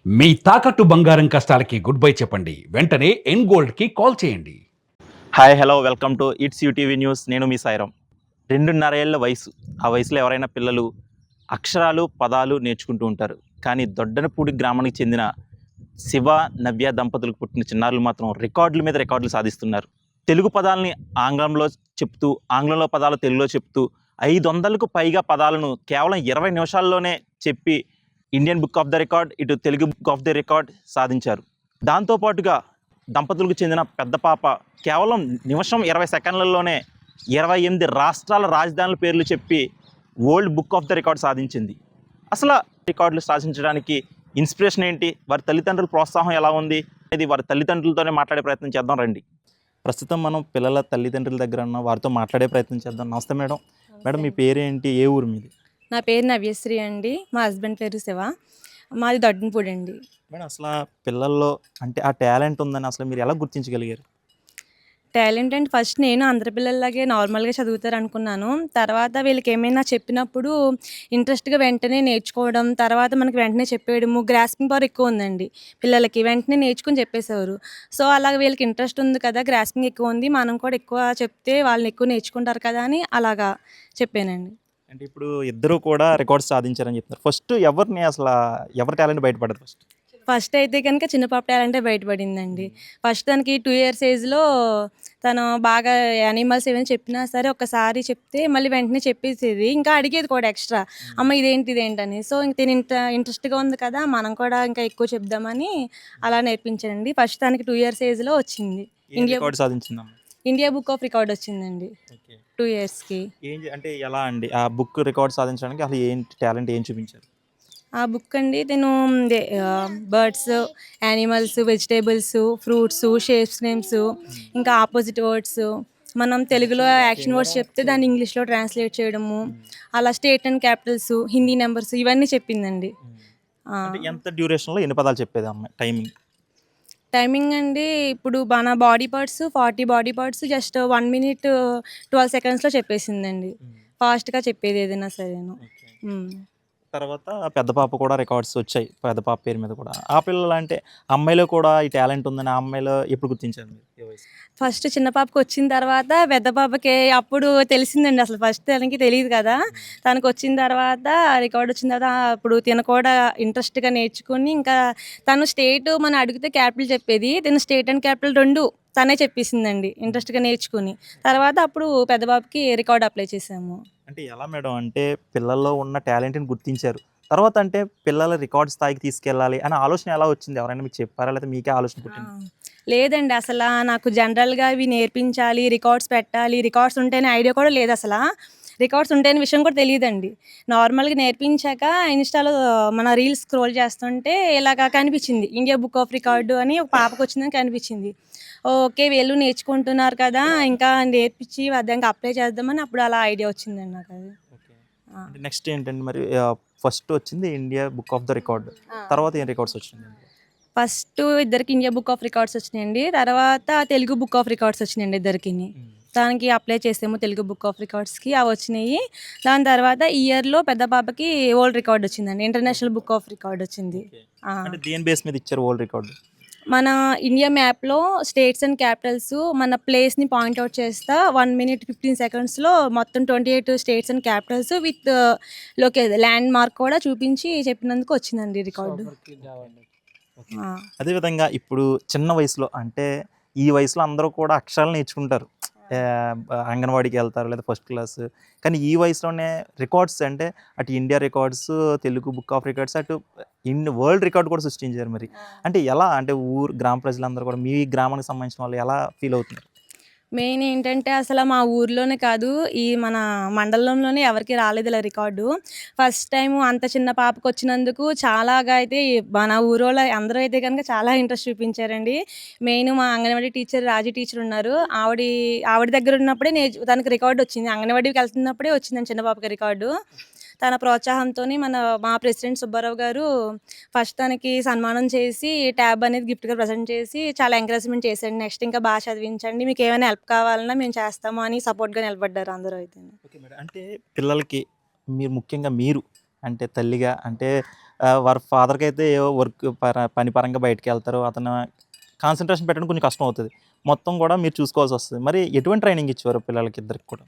మీ తాకట్టు బంగారం కష్టాలకి good bye చెప్పండి. వెంటనే ఎన్ గోల్డ్‌కి కాల్ చేయండి. Hi hello welcome to it's UTV news. నేను మీ సాయిరాం. 2.5 ఏళ్ల వయసు. ఆ వయసులో ఎవరైనా పిల్లలు అక్షరాలు పదాలు నేర్చుకుంటూ ఉంటారు. కానీ దొడ్డనపూడి గ్రామానికి చెందిన శివ నవ్య దంపతులకు పుట్టిన చిన్నారులు మాత్రం రికార్డుల మీద రికార్డులు సాధిస్తున్నారు. తెలుగు పదాలని ఆంగ్లంలో చెప్తూ, ఆంగ్లంలో పదాలు తెలుగులో చెప్తూ 500కు పైగా పదాలను కేవలం 20 నిమిషాల్లోనే చెప్పి Indian book of the record, ఇటు Telugu book of the record సాధించారు. దాంతోపాటుగా దంపతులకు చెందిన పెద్ద పాప కేవలం నిమిషం 20 సెకండ్లలోనే 28 రాష్ట్రాల రాజధానుల పేర్లు చెప్పి world book of the record సాధించింది. అసలు రికార్డులు సాధించడానికి ఇన్స్పిరేషన్ ఏంటి, వారి తల్లిదండ్రుల ప్రోత్సాహం ఎలా ఉంది అనేది వారి తల్లిదండ్రులతోనే మాట్లాడే ప్రయత్నం చేద్దాం రండి. ప్రస్తుతం మనం పిల్లల తల్లిదండ్రుల దగ్గర ఉన్న వారితో మాట్లాడే ప్రయత్నం చేద్దాం. నమస్తే మేడం. మేడం, మీ పేరేంటి, ఏ ఊరు మీది? నా పేరు నవ్యశ్రీ అండి. మా హస్బెండ్ పేరు శివ. మాది దొడ్డనపూడి అండి. మేడం, అసలు పిల్లల్లో అంటే ఆ టాలెంట్ ఉందని అసలు మీరు ఎలా గుర్తించగలిగారు? టాలెంట్ అంటే ఫస్ట్ నేను అందరి పిల్లల్లాగే నార్మల్గా చదువుతారు అనుకున్నాను. తర్వాత వీళ్ళకి ఏమైనా చెప్పినప్పుడు ఇంట్రెస్ట్గా వెంటనే నేర్చుకోవడం, తర్వాత మనకి వెంటనే చెప్పేయడము, గ్రాస్పింగ్ పవర్ ఎక్కువ ఉందండి పిల్లలకి. వెంటనే నేర్చుకుని చెప్పేసేవారు. సో అలాగ వీళ్ళకి ఇంట్రెస్ట్ ఉంది కదా, గ్రాస్పింగ్ ఎక్కువ ఉంది, మనం కూడా ఎక్కువ చెప్తే వాళ్ళని ఎక్కువ నేర్చుకుంటారు కదా అని అలాగా చెప్పానండి. అంటే ఇప్పుడు ఇద్దరు కూడా రికార్డ్స్ సాధించారని చెప్తున్నారు. ఫస్ట్ ఎవరి టాలెంట్ బయటపడదు? ఫస్ట్ అయితే కనుక చిన్న పాప టాలెంటే బయటపడిందండి. ఫస్ట్ తనకి 2 ఇయర్స్ ఏజ్‌లో తను బాగా యానిమల్స్ ఏమైనా చెప్పినా సరే ఒక్కసారి చెప్తే మళ్ళీ వెంటనే చెప్పేసేది. ఇంకా అడిగేది కూడా ఎక్స్‌ట్రా. అమ్మ ఇదేంటిదేంటని. సో ఇంక తిను ఇంట్రెస్ట్‌గా ఉంది కదా, మనం కూడా ఇంకా ఎక్కువ చెప్దామని అలా నేర్పించానండి. ఫస్ట్ తనకి 2 ఇయర్స్ ఏజ్‌లో వచ్చింది. ఏం ఇండియా రికార్డ్ సాధించిందమ్మ? ఇండియా బుక్ ఆఫ్ రికార్డ్ వచ్చిందండి ఓకే. 2 ఇయర్స్‌కి. అంటే ఎలా అండి ఆ బుక్ రికార్డ్ సాధించడానికి అసలు టాలెంట్ ఏం చూపించారు? ఆ బుక్ అండి నేను birds, animals, vegetables, fruits, shapes names, ఇంకా ఆపోజిట్ వర్డ్స్, మనం తెలుగులో యాక్షన్ వర్డ్స్ చెప్తే దాన్ని ఇంగ్లీష్లో ట్రాన్స్లేట్ చేయడము, అలా state and Capitals, Hindi numbers ఇవన్నీ చెప్పిందండి. అంటే ఎంత డ్యూరేషన్లో ఎన్ని పదాలు చెప్పేది అమ్మ? టైమింగ్ అండి ఇప్పుడు మన body parts 40 body parts just 1 minute 12 సెకండ్స్లో చెప్పేసిందండి. ఫాస్ట్గా చెప్పేది ఏదైనా సరేను. తర్వాత పెద్ద పాప కూడా రికార్డ్స్ వచ్చాయి, పెద్ద పాప పేరు మీద కూడా. ఆ పిల్లలు అంటే అమ్మాయిలో కూడా ఈ టాలెంట్ ఉందని ఆ అమ్మాయిలో ఎప్పుడు గుర్తించారు మీరు? ఏ వయసు? ఫస్ట్ చిన్న పాపకి వచ్చిన తర్వాత పెద్ద పాపకి అప్పుడు తెలిసిందండి. అసలు ఫస్ట్ తనకి తెలియదు కదా. తనకు వచ్చిన తర్వాత రికార్డ్ వచ్చిన తర్వాత అప్పుడు తిన కూడా ఇంట్రెస్ట్గా నేర్చుకుని ఇంకా తను స్టేట్ మనం అడిగితే క్యాపిటల్ చెప్పేది, తిను స్టేట్ అండ్ క్యాపిటల్ రెండు తనే చెప్పేసిందండి ఇంట్రెస్ట్గా నేర్చుకుని. తర్వాత అప్పుడు పెద్ద బాబుకి రికార్డ్ అప్లై చేసాము. అంటే ఎలా మేడం, అంటే పిల్లల్లో ఉన్న టాలెంట్ని గుర్తించారు, తర్వాత అంటే పిల్లల రికార్డ్ స్థాయికి తీసుకెళ్ళాలి అనే ఆలోచన ఎలా వచ్చింది? ఎవరైనా మీకు చెప్పారా, లేకపోతే మీకే ఆలోచన పుట్టింది? లేదండి, అసలు నాకు జనరల్గా ఇవి నేర్పించాలి, రికార్డ్స్ పెట్టాలి, రికార్డ్స్ ఉంటేనే ఐడియా కూడా లేదు. అసలు రికార్డ్స్ ఉంటాయని విషయం కూడా తెలియదండి. నార్మల్గా నేర్పించాక ఇన్స్టాలో మన రీల్స్ స్క్రోల్ చేస్తుంటే ఇలాగా కనిపించింది, ఇండియా బుక్ ఆఫ్ రికార్డు అని ఒక పాపకు వచ్చిందని కనిపించింది. ఓకే, వీళ్ళు నేర్చుకుంటున్నారు కదా, ఇంకా నేర్పించి దానికి అప్లై చేద్దామని అప్పుడు అలా ఐడియా వచ్చిందండి నాకు. అది అంటే నెక్స్ట్ ఏంటంటే మరి ఫస్ట్ వచ్చింది India book of the record, తర్వాత ఏం రికార్డ్స్ వచ్చింది? ఫస్ట్ ఇద్దరికి ఇండియా బుక్ ఆఫ్ రికార్డ్స్ వచ్చినాయండి. తర్వాత తెలుగు బుక్ ఆఫ్ రికార్డ్స్ వచ్చినాయండి ఇద్దరికి. దానికి అప్లై చేసాము తెలుగు బుక్ ఆఫ్ రికార్డ్స్కి, అవి వచ్చినాయి. దాని తర్వాత ఈ ఇయర్లో పెద్ద పాపకి వరల్డ్ రికార్డ్ వచ్చిందండి, ఇంటర్నేషనల్ బుక్ ఆఫ్ రికార్డ్ వచ్చింది. అంటే దేని బేస్ మీద ఇచ్చారు వరల్డ్ రికార్డు? మన ఇండియా మ్యాప్లో స్టేట్స్ అండ్ క్యాపిటల్స్ మన ప్లేస్ని పాయింట్అవుట్ చేస్తా 1 మినిట్ 15 సెకండ్స్లో మొత్తం 28 states and Capitals with land mark కూడా చూపించి చెప్పినందుకు వచ్చిందండి రికార్డు. అదేవిధంగా ఇప్పుడు చిన్న వయసులో, అంటే ఈ వయసులో అందరూ కూడా అక్షరాలు నేర్చుకుంటారు, అంగన్వాడీకి వెళ్తారు లేదా ఫస్ట్ క్లాస్. కానీ ఈ వయసులోనే రికార్డ్స్, అంటే అటు India records, Telugu book of records, అటు వరల్డ్ రికార్డ్ కూడా సృష్టించారు. మరి అంటే ఎలా, అంటే గ్రామ ప్రజలందరూ కూడా మీ గ్రామానికి సంబంధించిన వాళ్ళు ఎలా ఫీల్ అవుతున్నారు? మెయిన్ ఏంటంటే అసలు మా ఊర్లోనే కాదు, ఈ మన మండలంలోనే ఎవరికి రాలేదు ఇలా రికార్డు. ఫస్ట్ టైం అంత చిన్న పాపకు వచ్చినందుకు చాలాగా అయితే మన ఊరోళ్ళ అందరూ అయితే కనుక చాలా ఇంట్రెస్ట్ చూపించారండి. మెయిన్ మా అంగన్వాడీ టీచర్ రాజీ టీచర్ ఉన్నారు, ఆవిడ దగ్గర ఉన్నప్పుడే తనకు రికార్డు వచ్చింది. అంగన్వాడీకి వెళ్తున్నప్పుడే వచ్చిందండి చిన్న పాపకి రికార్డు. తన ప్రోత్సాహంతో మా ప్రెసిడెంట్ సుబ్బారావు గారు ఫస్ట్ తనకి సన్మానం చేసి ట్యాబ్ అనేది గిఫ్ట్గా ప్రజెంట్ చేసి చాలా ఎంకరేజ్మెంట్ చేశాడు. నెక్స్ట్ ఇంకా బాగా చదివించండి, మీకు ఏమైనా హెల్ప్ కావాలన్నా మేము చేస్తాము అని సపోర్ట్గా నిలబడ్డారు అందరూ అయితే. ఓకే మేడం, అంటే పిల్లలకి ముఖ్యంగా మీరు అంటే తల్లిగా, అంటే వారి ఫాదర్కి అయితే ఏవో వర్క్ పని పరంగా బయటకు వెళ్తారు, అతను కాన్సన్ట్రేషన్ పెట్టడం కొంచెం కష్టం అవుతుంది, మొత్తం కూడా మీరు చూసుకోవాల్సి వస్తుంది. మరి ఎటువంటి ట్రైనింగ్ ఇచ్చేవారు పిల్లలకి ఇద్దరికి కూడా?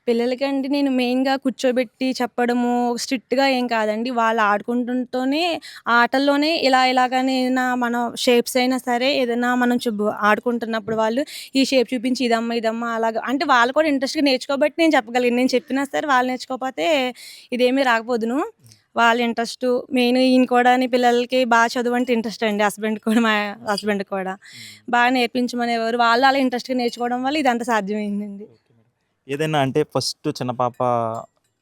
పిల్లలకంటే నేను మెయిన్‌గా కూర్చోబెట్టి చెప్పడము స్ట్రిక్ట్‌గా ఏం కాదండి. వాళ్ళు ఆడుకుంటుంటూనే ఆటల్లోనే ఇలాగని మనం షేప్స్ అయినా సరే ఏదైనా మనం ఆడుకుంటున్నప్పుడు వాళ్ళు ఈ షేప్ చూపించి ఇదమ్మా అలాగా అంటే వాళ్ళు కూడా ఇంట్రెస్ట్‌గా నేర్చుకోబట్టి నేను చెప్పగలిగాను. నేను చెప్పినా సరే వాళ్ళు నేర్చుకోకపోతే ఇదేమీ రాకపోదును. వాళ్ళ ఇంట్రెస్టు మెయిన్ ఈయన కూడాని పిల్లలకి చదువంటే ఇంట్రెస్ట్ అండి. మా హస్బెండ్‌కి కూడా. బాగా నేర్పించమనేవారు. వాళ్ళు అలా ఇంట్రెస్ట్‌గా నేర్చుకోవడం వల్ల ఇదంతా సాధ్యమైందండి. ఏదైనా అంటే ఫస్ట్ చిన్న పాప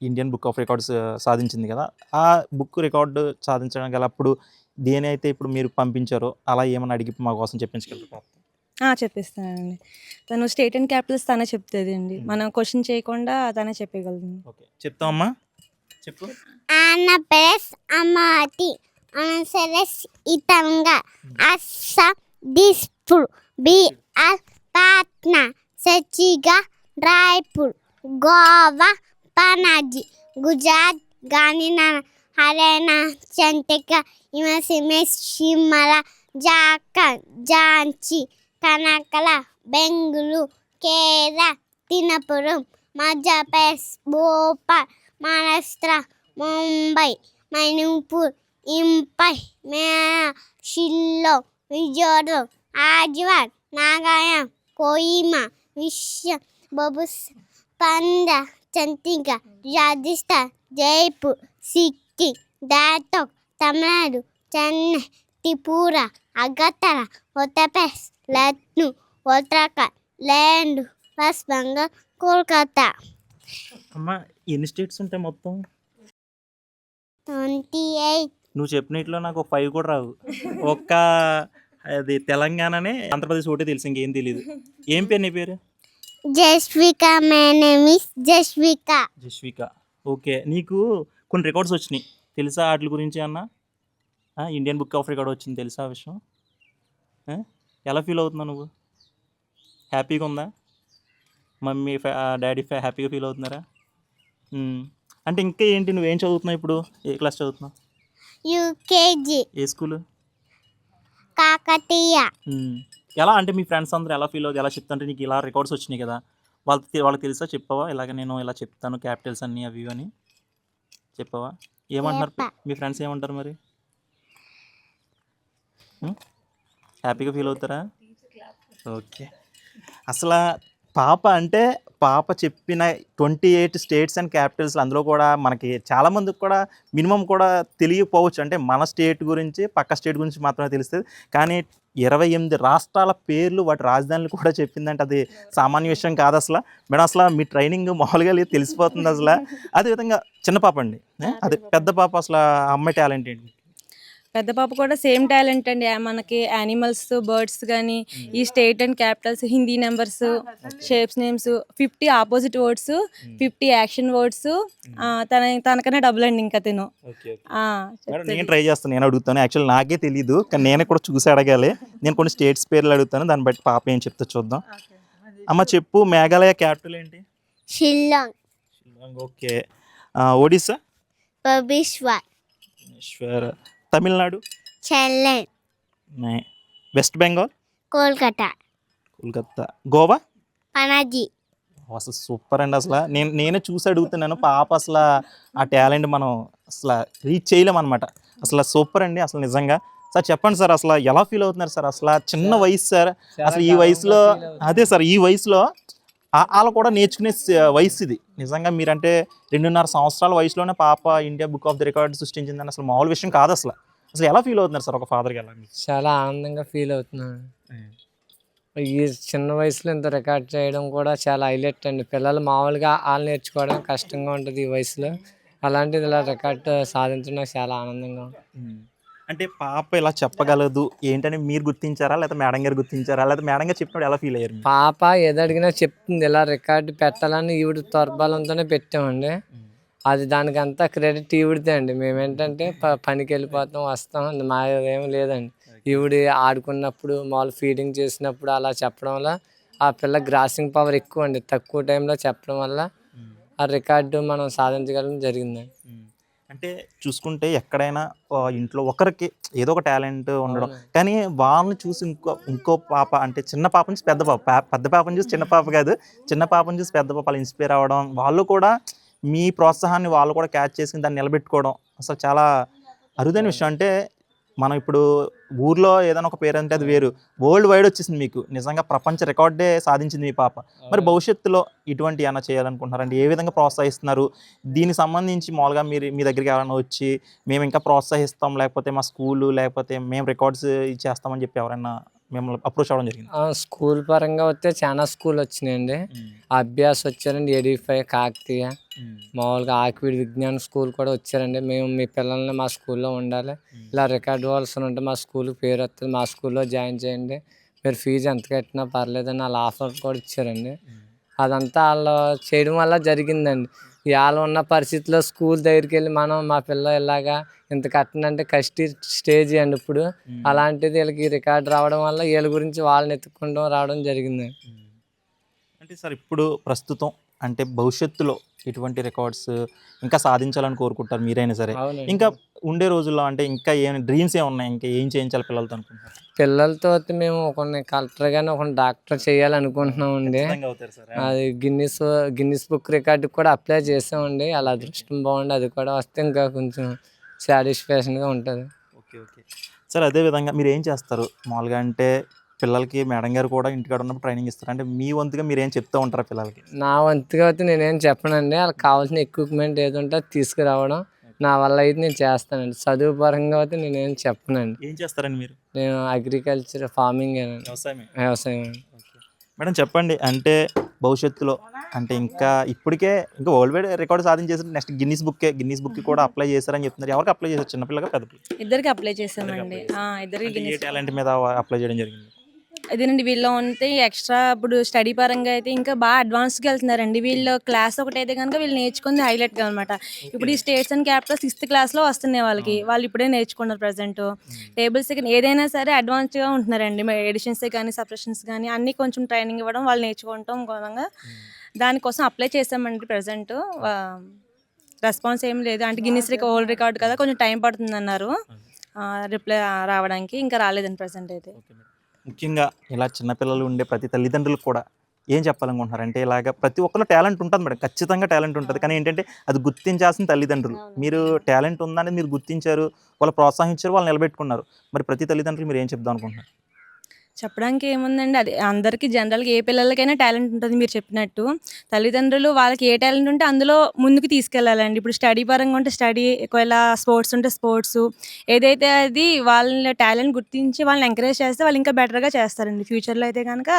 ఇండియన్ బుక్ ఆఫ్ రికార్డ్స్ సాధించింది కదా! ఆ బుక్ రికార్డు సాధించడం గల అప్పుడు దేనైతే ఇప్పుడు మీరు పంపించారో అలా ఏమన్నా అడిగి మా కోసం చెప్పించగలరా? చెప్పిస్తానండి. తను స్టేట్ అండ్ క్యాపిటల్స్ తనే చెప్తదండి. మనం క్వెషన్ చేయకుండా తనే చెప్పగలదు. ఓకే. చెప్తావమ్మా? చెప్పు. Anaperes amati anseres itanga asa dispur bi al patna sechiga raipur goa panaji gujarat ganina harena chantika imasimes shimala jharkhand janchi kanakala bengulu kera tinapuram madhya pradesh bhopal maharashtra Mumbai Manipur ఇంపై మేనా షిల్లాంగ్ మిజోరం ఆజ్వాల్ నాగాలాండ్ కోహిమా విశ్వ బబుస్ పంజా Chandigarh Rajasthan Jaipur Sikkim దాటోక్ Tamil Nadu Chennai Tripura Agartala Uttar Pradesh Lucknow Uttarakhand land west Bengal Kolkata. అమ్మా ఎన్ని states ఉంటాయి మొత్తం? 28. నువ్వు చెప్పినట్లో నాకు 5 కూడా రావు. ఒక్క అది తెలంగాణనే, ఆంధ్రప్రదేశ్ ఒకటే తెలుసు, ఇంకేం తెలీదు. ఏం పేరు నీ పేరు? Jasvika. My name is Jasvika. Jasvika. Okay. నీకు కొన్ని రికార్డ్స్ వచ్చినాయి తెలుసా? వాటి గురించి అన్న ఇండియన్ బుక్ ఆఫ్ రికార్డ్ వచ్చింది తెలుసా ఆ విషయం? ఎలా ఫీల్ అవుతున్నావు నువ్వు? హ్యాపీగా ఉందా? మమ్మీ డాడీ హ్యాపీగా ఫీల్ అవుతున్నారా? అంటే ఇంకా ఏంటి, నువ్వేం చదువుతున్నావు ఇప్పుడు? ఏ క్లాస్ చదువుతున్నావు? యూకేజీ. ఏ స్కూలు? కాకతీయ. ఎలా అంటే మీ ఫ్రెండ్స్ అందరూ ఎలా ఫీల్ అవుతుంది, ఎలా చెప్తుంటే నీకు ఇలా రికార్డ్స్ వచ్చినాయి కదా, వాళ్ళకి తెలుసా? చెప్పావా ఇలాగ నేను ఇలా చెప్తాను క్యాపిటల్స్ అన్నీ అవి అని చెప్పావా? ఏమంటున్నారు మీ ఫ్రెండ్స్, ఏమంటారు మరి? హ్యాపీగా ఫీల్ అవుతారా? ఓకే. అసలు పాప చెప్పిన 28 స్టేట్స్ అండ్ క్యాపిటల్స్, అందులో కూడా మనకి చాలామందికి కూడా మినిమం కూడా తెలియకపోవచ్చు. అంటే మన స్టేట్ గురించి, పక్క స్టేట్ గురించి మాత్రమే తెలుస్తుంది. కానీ 28 రాష్ట్రాల పేర్లు, వాటి రాజధానులు కూడా చెప్పిందంటే అది సామాన్య విషయం కాదు అసలు. మేడం అసలు మీ ట్రైనింగ్ మామూలుగా లేదు, తెలిసిపోతుంది అసలు. అదేవిధంగా చిన్న పాప అండి, అదే పెద్ద పాప, అసలు ఆ అమ్మాయి టాలెంట్ ఏంటి? పెద్ద పాప కూడా సేమ్ టాలెంట్ అండి. మనకి యానిమల్స్, బర్డ్స్ కానీ ఈ state and Capitals, Hindi numbers, shapes names, 50 opposite words, 50 action words, తనకన్నా డబుల్ అండి ఇంకా తిను. నేను ట్రై చేస్తాను, నేను అడుగుతాను. యాక్చువల్లీ నాకే తెలియదు, కానీ నేను కూడా చూసి అడగాలి. నేను కొన్ని స్టేట్స్ పేర్లు అడుగుతాను, దాన్ని బట్టి పాప ఏం చెప్తా చూద్దాం. అమ్మ చెప్పు, మేఘాలయ క్యాపిటల్ ఏంటి? షిల్లాంగ్. ఓకే. ఒడిస్సా? భువనేశ్వర్. తమిళనాడు? చెన్నై. వెస్ట్ బెంగాల్? కోల్కతా. గోవా? పనాజీ. అసలు సూపర్ అండి. అసలు నేనే చూసి అడుగుతున్నాను, పాప అసలు ఆ టాలెంట్ మనం అసలు రీచ్ చేయలేం అనమాట. అసలు సూపర్ అండి అసలు నిజంగా. సార్ చెప్పండి సార్, అసలు ఎలా ఫీల్ అవుతున్నారు సార్? అసలు చిన్న వయసు సార్, అసలు ఈ వయసులో, అదే సార్ ఈ వయసులో వాళ్ళు కూడా నేర్చుకునే వయసు ఇది. నిజంగా మీరంటే 2.5 సంవత్సరాల వయసులోనే పాప India book of the record సృష్టించిందని అసలు మామూలు విషయం కాదు అసలు. అసలు ఎలా ఫీల్ అవుతున్నారు సార్ ఒక ఫాదర్గా? ఎలా? చాలా ఆనందంగా ఫీల్ అవుతున్నాను. ఈ చిన్న వయసులో ఇంత రికార్డ్ చేయడం కూడా చాలా హైలైట్ అండి. పిల్లలు మామూలుగా వాళ్ళు నేర్చుకోవడం కష్టంగా ఉంటుంది ఈ వయసులో, అలాంటిది ఇలా రికార్డ్ సాధించడం చాలా ఆనందంగా ఉంటుంది. అంటే పాప ఇలా చెప్పగలదు ఏంటని మీరు గుర్తించారా, లేదా మేడం గారు గుర్తించారా, లేదా మేడం గారు చెప్పినప్పుడు ఎలా ఫీల్ అయ్యారు? పాప ఏది అడిగినా చెప్తుంది. ఇలా రికార్డు పెట్టాలని ఈవిడ తోర్బలంతోనే పెట్టామండి. అది దానికంతా క్రెడిట్ ఈవిడితే అండి. మేమేంటంటే పనికి వెళ్ళిపోతాం, వస్తాం, మా ఏం లేదండి. ఈవిడ ఆడుకున్నప్పుడు, మామూలు ఫీడింగ్ చేసినప్పుడు అలా చెప్పడం వల్ల ఆ పిల్ల గ్రాసింగ్ పవర్ ఎక్కువ అండి. తక్కువ టైంలో చెప్పడం వల్ల ఆ రికార్డు మనం సాధించగలం జరిగిందండి. అంటే చూసుకుంటే ఎక్కడైనా ఇంట్లో ఒకరికి ఏదో ఒక టాలెంట్ ఉండడం, అవునండి. కానీ వాళ్ళని చూసి ఇంకో పాప, అంటే చిన్న పాప నుంచి పెద్ద పాప, పెద్ద పాపని చూసి చిన్న పాప కాదు, చిన్న పాపని చూసి పెద్ద పాప ఇన్స్పైర్ అవ్వడం, వాళ్ళు కూడా మీ ప్రోత్సాహాన్ని వాళ్ళు కూడా క్యాచ్ చేసుకుని దాన్ని నిలబెట్టుకోవడం అసలు చాలా అరుదైన విషయం. అంటే మనం ఇప్పుడు ఊర్లో ఏదైనా ఒక పేరు అంటే అది వేరు, వరల్డ్ వైడ్ వచ్చేసింది మీకు, నిజంగా ప్రపంచ రికార్డే సాధించింది మీ పాప. మరి భవిష్యత్తులో ఇటువంటి ఏమైనా చేయాలనుకుంటున్నారంటే ఏ విధంగా ప్రోత్సహిస్తున్నారు? దీనికి సంబంధించి మామూలుగా మీరు మీ దగ్గరికి ఎవరైనా వచ్చి మేము ఇంకా ప్రోత్సహిస్తాం, లేకపోతే మా స్కూలు, లేకపోతే మేము రికార్డ్స్ చేస్తామని చెప్పి ఎవరైనా మిమ్మల్ని అప్రోచ్ అవ్వడం జరిగింది? స్కూల్ పరంగా వస్తే చాలా స్కూల్ వచ్చినాయండి. అభ్యాస్ వచ్చారండి, ఎడిఫై, కాకతీయ, మామూలుగా ఆకివీడి విజ్ఞాన స్కూల్ కూడా వచ్చారండి. మేము మీ పిల్లల్ని మా స్కూల్లో ఉండాలి, ఇలా రికార్డ్ వాల్స్ ఉంటే మా స్కూల్కి పేరు వస్తుంది, మా స్కూల్లో జాయిన్ చేయండి, మీరు ఫీజు ఎంత కట్టినా పర్లేదని వాళ్ళ ఆఫర్ కూడా ఇచ్చారండి. అదంతా వాళ్ళు చేయడం వల్ల జరిగిందండి. ఇవాళ ఉన్న పరిస్థితిలో స్కూల్ దగ్గరికి వెళ్ళి మనం మా పిల్ల ఇలాగా ఇంత కట్టనంటే కష్టి స్టేజ్ అండి ఇప్పుడు. అలాంటిది వీళ్ళకి రికార్డ్ రావడం వల్ల వీళ్ళ గురించి వాళ్ళని ఎత్తుక్కుంటూ రావడం జరిగిందండి. అంటే సార్ ఇప్పుడు ప్రస్తుతం అంటే భవిష్యత్తులో ఇటువంటి రికార్డ్స్ ఇంకా సాధించాలని కోరుకుంటారు మీరైనా సరే, అవునండి. ఇంకా ఉండే రోజుల్లో అంటే ఇంకా ఏం డ్రీమ్స్ ఏమున్నాయి, ఇంకా ఏం చేయించాలి పిల్లలతో అనుకుంటున్నారు? పిల్లలతో అయితే మేము ఒకరిని కలెక్టర్ గాని ఒకరిని డాక్టర్ చేయాలనుకుంటున్నామండి. ఖచ్చితంగా అవుతారు సార్. అది గిన్నిస్ బుక్ రికార్డుకి కూడా అప్లై చేసామండి. అలా అదృష్టం బాగుండి అది కూడా వస్తే ఇంకా కొంచెం సాటిస్ఫాక్షన్గా ఉంటుంది. ఓకే ఓకే సార్, అదేవిధంగా మీరు ఏం చేస్తారు మామూలుగా? అంటే పిల్లలకి మేడం గారు కూడా ఇంటికాడ ఉన్నప్పుడు ట్రైనింగ్ ఇస్తారు, అంటే మీ వంతుగా మీరు ఏం చెప్తూ ఉంటారా పిల్లలకి? నా వంతుగా అయితే నేనేం చెప్పనండి. వాళ్ళకి కావాల్సిన ఎక్విప్మెంట్ ఏది ఉంటే అది తీసుకురావడం నా వల్ల అయితే నేను చేస్తానండి. చదువు పరంగా అయితే నేనేం చెప్పనండి. ఏం చేస్తారండి మీరు? నేను అగ్రికల్చర్ ఫార్మింగ్ వ్యవసాయం అండి. మేడం చెప్పండి, అంటే భవిష్యత్తులో అంటే ఇంకా ఇప్పటికే ఇంకా వరల్డ్ వైడ్ రికార్డు సాధించేసి నెక్స్ట్ గిన్నీస్ బుక్ కూడా అప్లై చేశారని చెప్తున్నారు. ఎవరికి అప్లై చేశారు, చిన్నపిల్లగా పెద్ద పిల్లగా? ఇద్దరికి అప్లై చేసామండి. ఇద్దరికి అంటే ఏ గిన్నెస్ టాలెంట్ మీద అప్లై చేయడం జరిగింది? ఇదేనండి, వీళ్ళు ఉంటే ఎక్స్ట్రా ఇప్పుడు స్టడీ పరంగా అయితే ఇంకా బాగా అడ్వాన్స్గా వెళ్తున్నారండి. వీళ్ళు క్లాస్ ఒకటైతే కనుక వీళ్ళు నేర్చుకుంది హైలైట్గా అనమాట. ఇప్పుడు ఈ స్టేట్స్ అండ్ క్యాపిటల్ 6th క్లాస్లో వస్తున్నాయి వాళ్ళకి, వాళ్ళు ఇప్పుడే నేర్చుకున్నారు ప్రజెంట్. టేబుల్స్ ఏదైనా సరే అడ్వాన్స్గా ఉంటున్నారండి. ఎడిషన్స్ కానీ సబ్ట్రాక్షన్స్ కానీ అన్నీ కొంచెం ట్రైనింగ్ ఇవ్వడం, వాళ్ళు నేర్చుకోవటం మూలంగా దానికోసం అప్లై చేసామండి. ప్రజెంట్ రెస్పాన్స్ ఏం లేదు, అంటే గిన్నిస్ వరల్డ్ రికార్డ్ కదా కొంచెం టైం పడుతుంది అన్నారు రిప్లై రావడానికి, ఇంకా రాలేదండి ప్రజెంట్ అయితే. ముఖ్యంగా ఇలా చిన్నపిల్లలు ఉండే ప్రతి తల్లిదండ్రులకు కూడా ఏం చెప్పాలనుకుంటున్నారు? అంటే ఇలాగ ప్రతి ఒక్కరు టాలెంట్ ఉంటుంది మేడం, ఖచ్చితంగా టాలెంట్ ఉంటుంది, కానీ ఏంటంటే అది గుర్తించాల్సిన తల్లిదండ్రులు. మీరు టాలెంట్ ఉందని మీరు గుర్తించారు, వాళ్ళు ప్రోత్సహించారు, వాళ్ళు నిలబెట్టుకున్నారు. మరి ప్రతి తల్లిదండ్రులు మీరు ఏం చెప్దాం అనుకుంటున్నారు? చెప్పడానికి ఏముందండి, అది అందరికీ జనరల్గా ఏ పిల్లలకైనా టాలెంట్ ఉంటుంది మీరు చెప్పినట్టు. తల్లిదండ్రులు వాళ్ళకి ఏ టాలెంట్ ఉంటే అందులో ముందుకు తీసుకెళ్ళాలండి. ఇప్పుడు స్టడీ పరంగా ఉంటే స్టడీ, ఒకవేళ స్పోర్ట్స్ ఉంటే స్పోర్ట్స్, ఏదైతే అది వాళ్ళ టాలెంట్ గుర్తించి వాళ్ళని ఎంకరేజ్ చేస్తే వాళ్ళు ఇంకా బెటర్గా చేస్తారండి. ఫ్యూచర్లో అయితే కనుక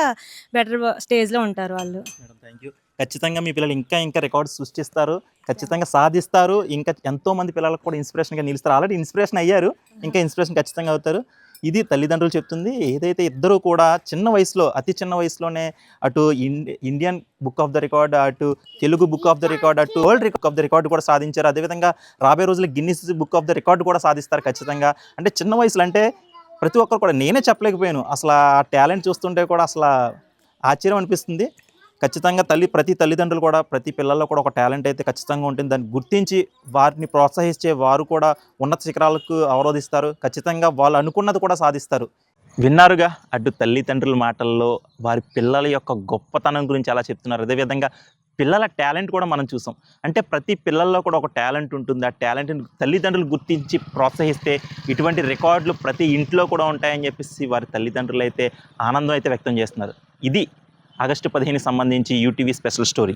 బెటర్ స్టేజ్లో ఉంటారు వాళ్ళు. Madam thank you. ఖచ్చితంగా మీ పిల్లలు ఇంకా రికార్డ్స్ సృష్టిస్తారు, ఖచ్చితంగా సాధిస్తారు, ఇంకా ఎంతోమంది పిల్లలకు కూడా ఇన్స్పిరేషన్గా నిలుస్తారు. ఆల్రెడీ ఇన్స్పిరేషన్ అయ్యారు, ఇంకా ఇన్స్పిరేషన్ ఖచ్చితంగా అవుతారు. ఇది తల్లిదండ్రులు చెప్తుంది. ఏదైతే ఇద్దరు కూడా చిన్న వయసులో, అతి చిన్న వయసులోనే అటు Indian book of the record, అటు Telugu book of the record, అటు world book of the record కూడా సాధించారు. అదేవిధంగా రాబోయే రోజుల్లో Guinness book of the record కూడా సాధిస్తారు ఖచ్చితంగా. అంటే చిన్న వయసులో అంటే ప్రతి ఒక్కరు కూడా, నేనే చెప్పలేకపోయాను అసలు ఆ టాలెంట్ చూస్తుంటే కూడా అసలు ఆశ్చర్యం అనిపిస్తుంది. ఖచ్చితంగా ప్రతి తల్లిదండ్రులు కూడా ప్రతి పిల్లల్లో కూడా ఒక టాలెంట్ అయితే ఖచ్చితంగా ఉంటుంది. దాన్ని గుర్తించి వారిని ప్రోత్సహించే వారు కూడా ఉన్నత శిఖరాలకు అవరోధిస్తారు. ఖచ్చితంగా వాళ్ళు అనుకున్నది కూడా సాధిస్తారు. విన్నారుగా, అటు తల్లిదండ్రుల మాటల్లో వారి పిల్లల యొక్క గొప్పతనం గురించి అలా చెప్తున్నారు. అదేవిధంగా పిల్లల టాలెంట్ కూడా మనం చూసాం. అంటే ప్రతి పిల్లల్లో కూడా ఒక టాలెంట్ ఉంటుంది. ఆ టాలెంట్ని తల్లిదండ్రులు గుర్తించి ప్రోత్సహిస్తే ఇటువంటి రికార్డులు ప్రతి ఇంట్లో కూడా ఉంటాయని చెప్పేసి వారి తల్లిదండ్రులు అయితే ఆనందం అయితే వ్యక్తం చేస్తున్నారు. ఇది ఆగస్టు 15కి సంబంధించి యూటీవీ స్పెషల్ స్టోరీ.